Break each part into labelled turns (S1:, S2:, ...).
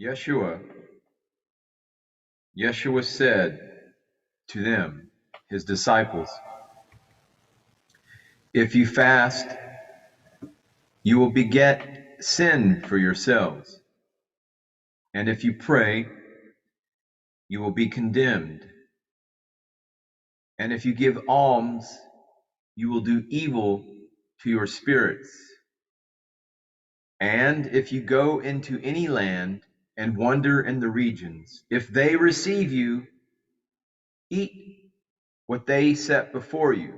S1: Yeshua said to them, his disciples, if you fast, you will beget sin for yourselves. And if you pray, you will be condemned. And if you give alms, you will do evil to your spirits. And if you go into any land and wander in the regions, if they receive you, eat what they set before you.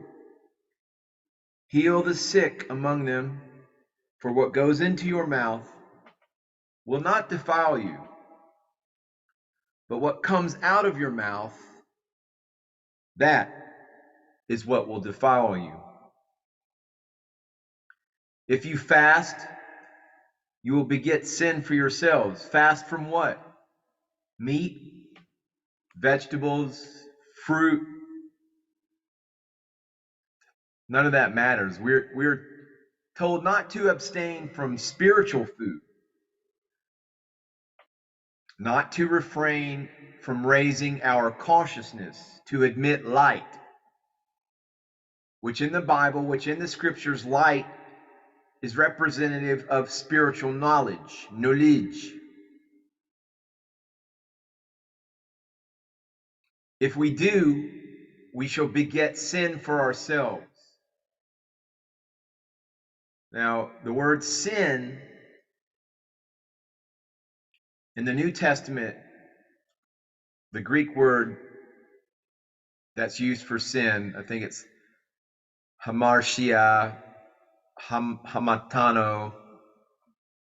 S1: Heal the sick among them, for what goes into your mouth will not defile you, but what comes out of your mouth, that is what will defile you. If you fast, you will beget sin for yourselves. Fast from what? Meat, vegetables, fruit. None of that matters. We're told not to abstain from spiritual food, not to refrain from raising our consciousness to admit light, which in the Bible, which in the scriptures, light is representative of spiritual knowledge. If we do, we shall beget sin for ourselves. Now, the word sin in the New Testament, the Greek word that's used for sin, I think it's hamartia, hamatano,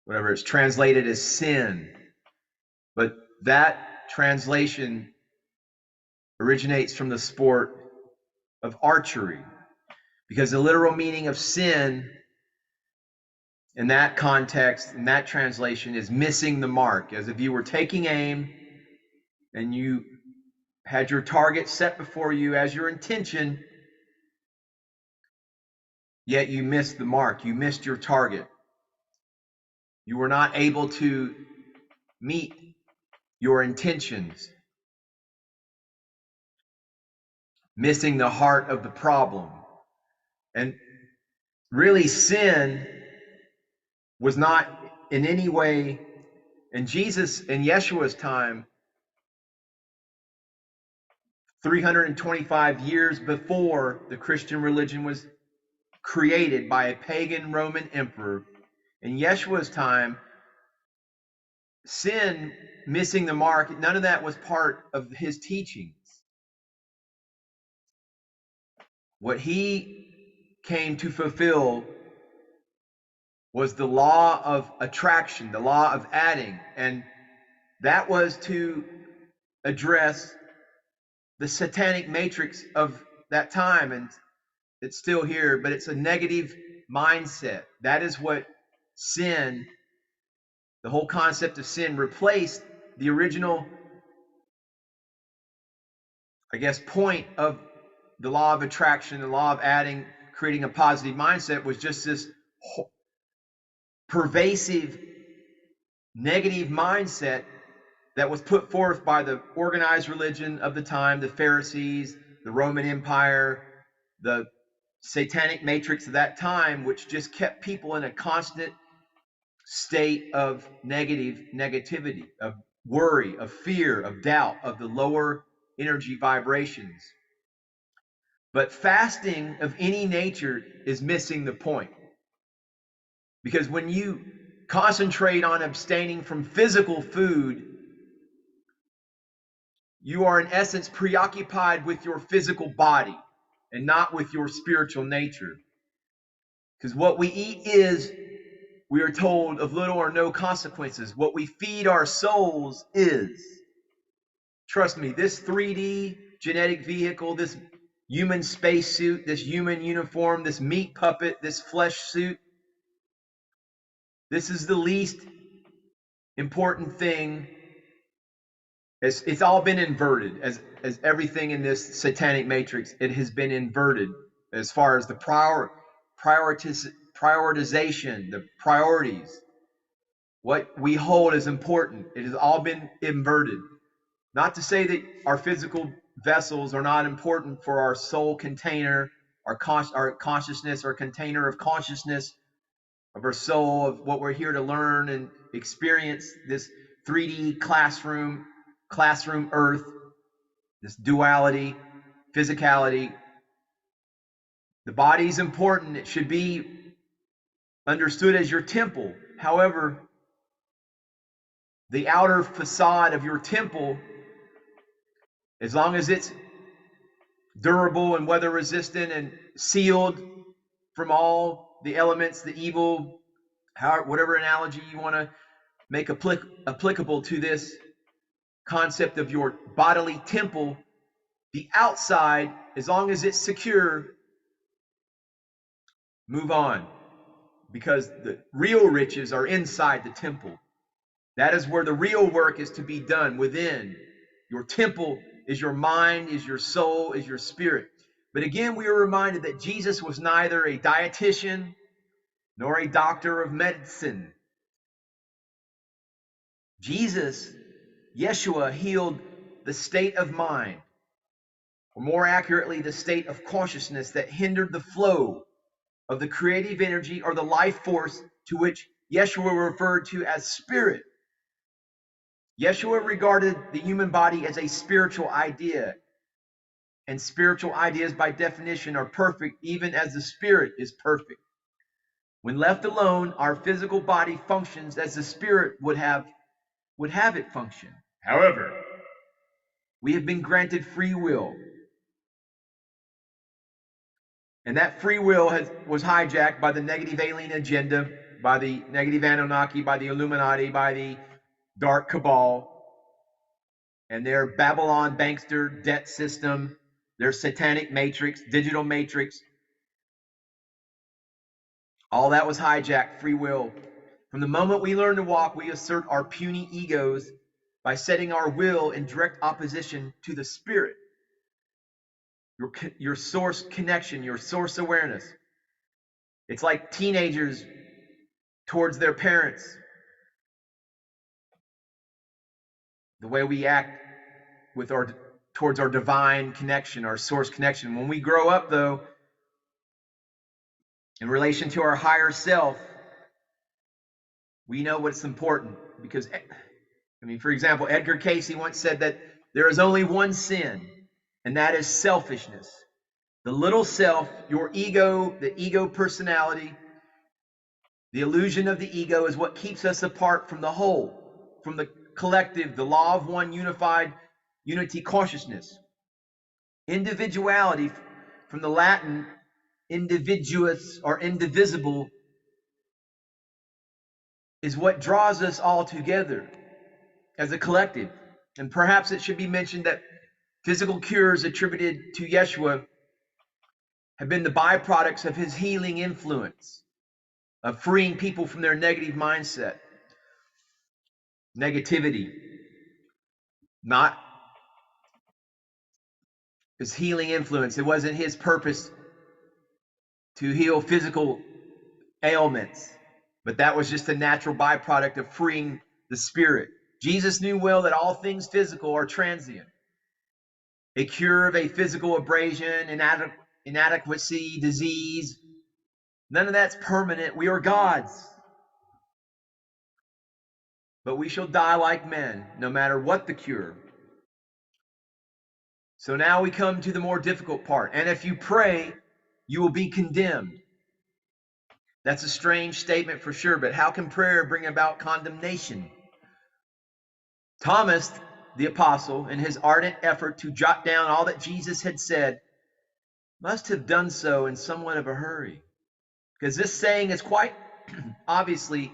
S1: whatever, it's translated as sin. But that translation originates from the sport of archery, because the literal meaning of sin in that context, in that translation, is missing the mark, as if you were taking aim and you had your target set before you as your intention, yet you missed the mark, you missed your target. You were not able to meet your intentions, missing the heart of the problem. And really, sin was not in any way, in Jesus and Yeshua's time, 325 years before the Christian religion was created by a pagan Roman emperor. In Yeshua's time, sin, missing the mark, none of that was part of his teachings. What he came to fulfill was the law of attraction, the law of adding, and that was to address the satanic matrix of that time. And it's still here, but it's a negative mindset. That is what sin, the whole concept of sin, replaced the original, I guess, point of the law of attraction, the law of adding, creating a positive mindset, was just this pervasive negative mindset that was put forth by the organized religion of the time, the Pharisees, the Roman Empire, the satanic matrix of that time, which just kept people in a constant state of negativity, of worry, of fear, of doubt, of the lower energy vibrations. But fasting of any nature is missing the point. Because when you concentrate on abstaining from physical food, you are in essence preoccupied with your physical body and not with your spiritual nature. Because what we eat is, we are told, of little or no consequences. What we feed our souls is. Trust me, this 3D genetic vehicle, this human spacesuit, this human uniform, this meat puppet, this flesh suit, this is the least important thing. It's all been inverted, as everything in this satanic matrix. It has been inverted as far as the prioritization, the priorities. What we hold is important. It has all been inverted. Not to say that our physical vessels are not important for our soul container, our consciousness, our container of consciousness, of our soul, of what we're here to learn and experience this 3D classroom earth, this duality, physicality. The body is important. It should be understood as your temple. However, the outer facade of your temple, as long as it's durable and weather resistant and sealed from all the elements, the evil, whatever analogy you want to make applicable to this concept of your bodily temple, the outside, as long as it's secure, move on. Because the real riches are inside the temple. That is where the real work is to be done, within. Your temple is your mind, is your soul, is your spirit. But again, we are reminded that Jesus was neither a dietitian nor a doctor of medicine. Jesus, Yeshua, healed the state of mind, or more accurately, the state of consciousness that hindered the flow of the creative energy or the life force to which Yeshua referred to as spirit. Yeshua regarded the human body as a spiritual idea, and spiritual ideas by definition are perfect, even as the spirit is perfect. When left alone, our physical body functions as the spirit would have it function. However, we have been granted free will, and that free will was hijacked by the negative alien agenda, by the negative Anunnaki, by the Illuminati, by the dark cabal, and their Babylon bankster debt system, their satanic matrix, digital matrix. All that was hijacked, free will. From the moment we learn to walk, we assert our puny egos by setting our will in direct opposition to the spirit, your source connection, your source awareness. It's like teenagers towards their parents. The way we act with towards our divine connection, our source connection. When we grow up, though, in relation to our higher self, we know what's important. Because, for example, Edgar Cayce once said that there is only one sin, and that is selfishness. The little self, your ego, the ego personality, the illusion of the ego is what keeps us apart from the whole, from the collective, the law of one unified unity consciousness. Individuality, from the Latin individuus or indivisible, is what draws us all together as a collective. And perhaps it should be mentioned that physical cures attributed to Yeshua have been the byproducts of his healing influence, of freeing people from their negative mindset, negativity, not his healing influence. It wasn't his purpose to heal physical ailments, but that was just a natural byproduct of freeing the spirit. Jesus knew well that all things physical are transient. A cure of a physical abrasion, inadequacy, disease, none of that's permanent. We are gods. But we shall die like men, no matter what the cure. So now we come to the more difficult part. And if you pray, you will be condemned. That's a strange statement for sure, but how can prayer bring about condemnation? Thomas, the apostle, in his ardent effort to jot down all that Jesus had said, must have done so in somewhat of a hurry. Because this saying is quite obviously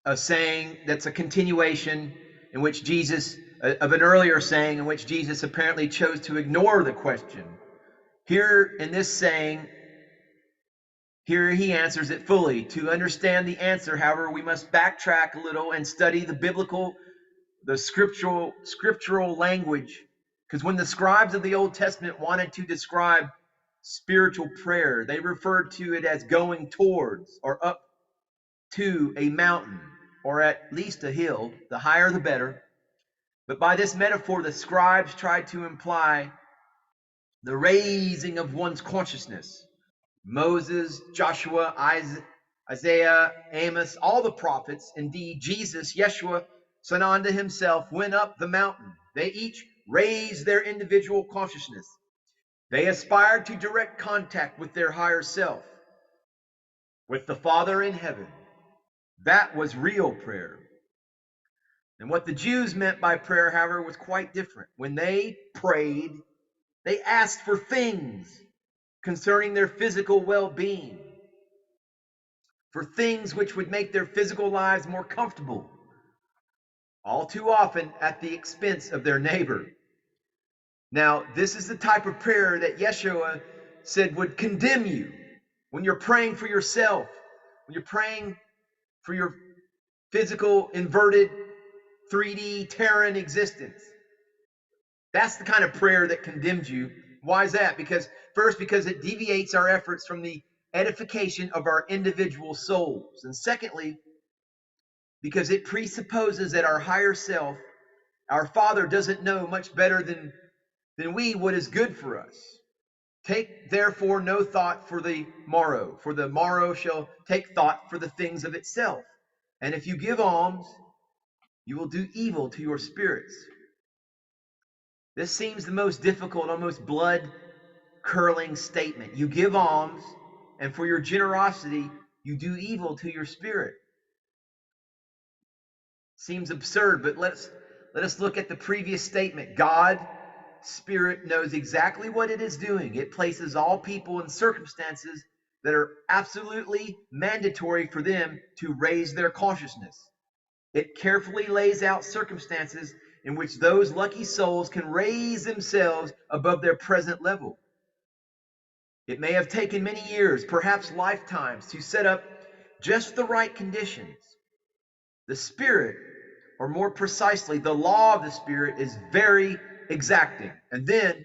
S1: a saying that's a continuation in which Jesus, of an earlier saying in which Jesus apparently chose to ignore the question. Here in this saying, here he answers it fully. To understand the answer, however, we must backtrack a little and study the scriptural language. Because when the scribes of the Old Testament wanted to describe spiritual prayer, they referred to it as going towards or up to a mountain, or at least a hill, the higher the better. But by this metaphor, the scribes tried to imply the raising of one's consciousness. Moses, Joshua, Isaiah, Amos, all the prophets, indeed Jesus, Yeshua, Sananda himself, went up the mountain. They each raised their individual consciousness. They aspired to direct contact with their higher self, with the Father in heaven. That was real prayer. And what the Jews meant by prayer, however, was quite different. When they prayed, they asked for things concerning their physical well-being, for things which would make their physical lives more comfortable, all too often at the expense of their neighbor. Now, this is the type of prayer that Yeshua said would condemn you when you're praying for yourself, when you're praying for your physical, inverted, 3D, Terran existence. That's the kind of prayer that condemns you. Why is that? Because it deviates our efforts from the edification of our individual souls. And secondly, because it presupposes that our higher self, our Father, doesn't know much better than we what is good for us. Take therefore no thought for the morrow shall take thought for the things of itself. And if you give alms, you will do evil to your spirits. This seems the most difficult, almost blood-curdling statement. You give alms, and for your generosity, you do evil to your spirit. Seems absurd, but let us look at the previous statement. God, Spirit, knows exactly what it is doing. It places all people in circumstances that are absolutely mandatory for them to raise their consciousness. It carefully lays out circumstances in which those lucky souls can raise themselves above their present level. It may have taken many years, perhaps lifetimes, to set up just the right conditions. The Spirit, or more precisely, the law of the Spirit, is very exacting. And then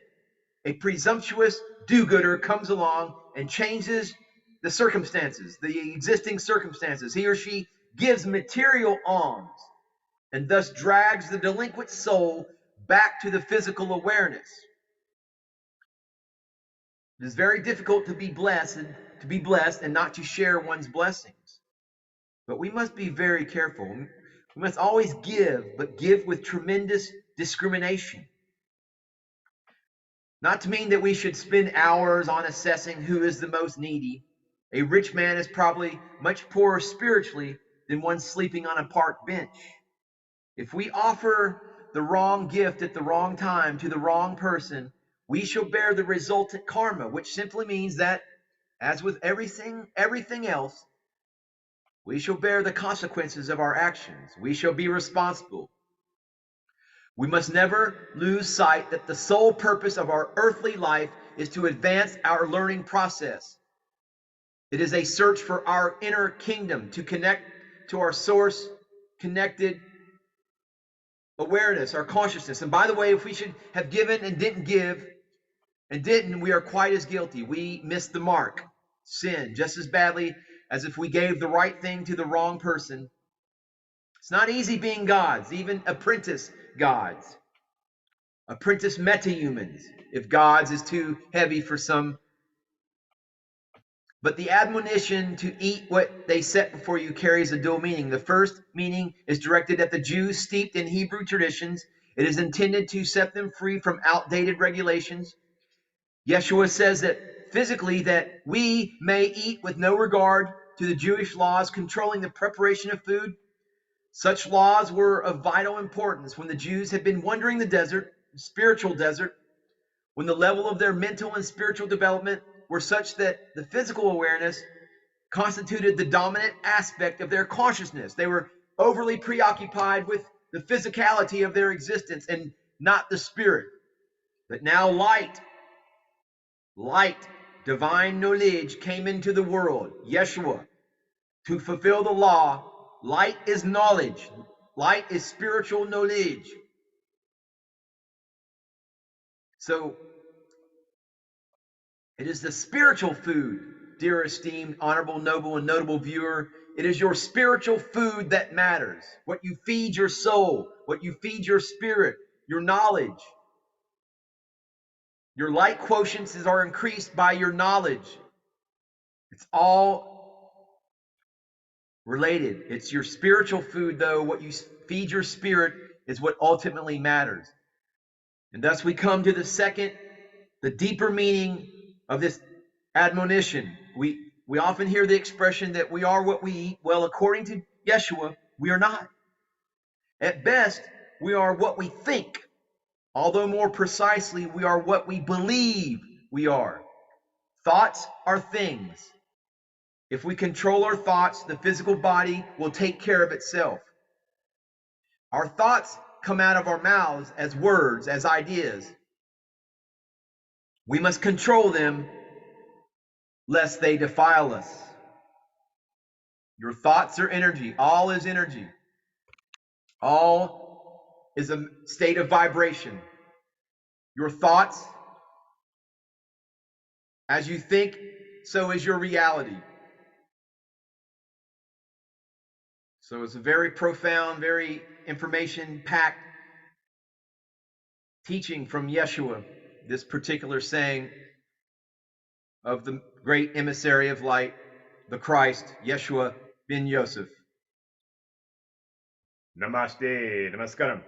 S1: a presumptuous do-gooder comes along and changes the circumstances, the existing circumstances. He or she gives material alms and thus drags the delinquent soul back to the physical awareness. It is very difficult to be blessed and not to share one's blessings. But we must be very careful. We must always give, but give with tremendous discrimination. Not to mean that we should spend hours on assessing who is the most needy. A rich man is probably much poorer spiritually than one sleeping on a park bench. If we offer the wrong gift at the wrong time to the wrong person, we shall bear the resultant karma, which simply means that, as with everything else, we shall bear the consequences of our actions. We shall be responsible. We must never lose sight that the sole purpose of our earthly life is to advance our learning process. It is a search for our inner kingdom, to connect to our source connected awareness, our consciousness. And by the way, if we should have given and didn't give, we are quite as guilty. We missed the mark, sin, just as badly as if we gave the right thing to the wrong person. It's not easy being gods, even apprentice gods, apprentice meta-humans, if gods is too heavy for some. But the admonition to eat what they set before you carries a dual meaning. The first meaning is directed at the Jews steeped in Hebrew traditions. It is intended to set them free from outdated regulations. Yeshua says that physically that we may eat with no regard to the Jewish laws controlling the preparation of food. Such laws were of vital importance when the Jews had been wandering the desert, spiritual desert, when the level of their mental and spiritual development were such that the physical awareness constituted the dominant aspect of their consciousness. They were overly preoccupied with the physicality of their existence and not the spirit. But now light, divine knowledge came into the world, Yeshua, to fulfill the law. Light is knowledge. Light is spiritual knowledge. So it is the spiritual food, dear esteemed, honorable, noble, and notable viewer. It is your spiritual food that matters. What you feed your soul, what you feed your spirit, your knowledge. Your light quotients are increased by your knowledge. It's all related. It's your spiritual food, though. What you feed your spirit is what ultimately matters. And thus we come to the deeper meaning of this admonition. We often hear the expression that we are what we eat. Well, according to Yeshua, we are not. At best, we are what we think. Although more precisely, we are what we believe we are. Thoughts are things. If we control our thoughts, the physical body will take care of itself. Our thoughts come out of our mouths as words, as ideas. We must control them lest they defile us. Your thoughts are energy. All is energy. All is a state of vibration. Your thoughts, as you think, so is your reality. So it's a very profound, very information-packed teaching from Yeshua, this particular saying of the great emissary of light, the Christ, Yeshua ben Yosef. Namaste, namaskaram.